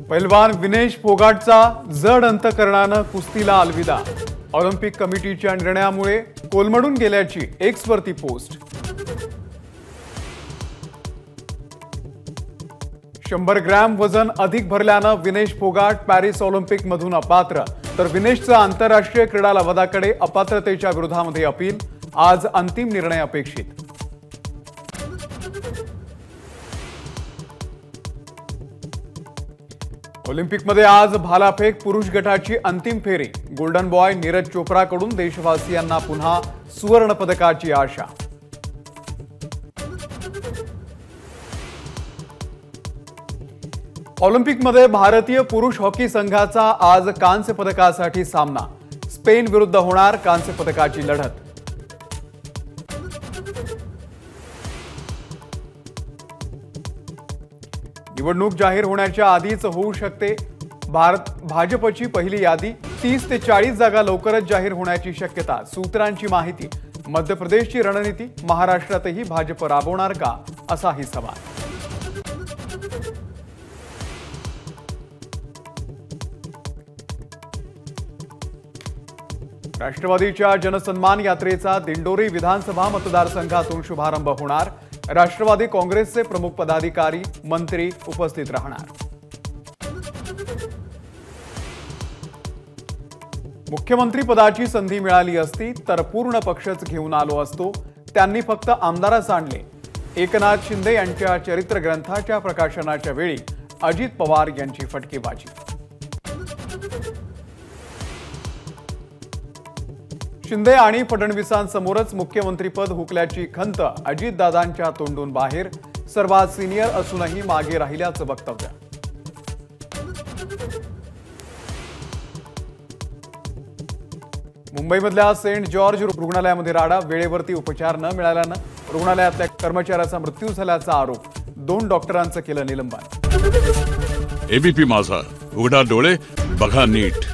पैलवान विनेश फोगाटचा जड अंतकरणानं कुस्तीला अलविदा। ऑलिम्पिक कमिटीच्या निर्णयामुळे कोलमडून गेल्याची एक्सवरती पोस्ट। 100 ग्रॅम वजन अधिक भरल्यानं विनेश फोगाट पॅरिस ऑलिम्पिकमधून अपात्र, तर विनेशचं आंतरराष्ट्रीय क्रीडा लवादाकडे अपात्रतेच्या विरोधामध्ये अपील। आज अंतिम निर्णय अपेक्षित। ऑलिम्पिकमध्ये आज भालाफेक पुरुष गटाची अंतिम फेरी। गोल्डन बॉय नीरज चोप्राकडून देशवासियांना पुन्हा सुवर्ण पदकाची आशा। ऑलिम्पिकमध्ये भारतीय पुरुष हॉकी संघाचा आज कांस्य पदकासाठी सामना। स्पेन विरुद्ध होणार कांस्य पदकाची लढत। निवडणूक जाहीर होण्याच्या आधीच होऊ शकते भाजपची पहिली यादी। 30 ते 40 जागा लवकरच जाहीर होण्याची शक्यता। सूत्रांची माहिती। मध्य प्रदेशची रणनीती, महाराष्ट्रातही भाजप राबवणार का, असाही सवाल। राष्ट्रवादीच्या जनसन्मान यात्रेचा दिंडोरी विधानसभा मतदारसंघातून शुभारंभ होणार। राष्ट्रवादी काँग्रेसचे प्रमुख पदाधिकारी, मंत्री उपस्थित राहणार। मुख्यमंत्री पदाची संधी मिळाली असती तर पूर्ण पक्षच घेऊन आलो असतो, त्यांनी फक्त आमदारच आणले। एकनाथ शिंदे यांच्या चरित्र ग्रंथाच्या प्रकाशनाच्या वेळी अजित पवार यांची फटकेबाजी। शिंदे आणि फडणवीसांसमोरच मुख्यमंत्रीपद हुकल्याची खंत अजितदादांच्या तोंडून बाहेर। सर्वात सिनियर असूनही मागे राहिल्याचं वक्तव्य। मुंबईमधल्या सेंट जॉर्ज रुग्णालयामध्ये राडा। वेळेवरती उपचार न मिळाल्यानं रुग्णालयातल्या कर्मचाऱ्याचा मृत्यू झाल्याचा आरोप। 2 डॉक्टरांचं केलं निलंबन। एबीपी माझा, उघडा डोळे बघा नीट।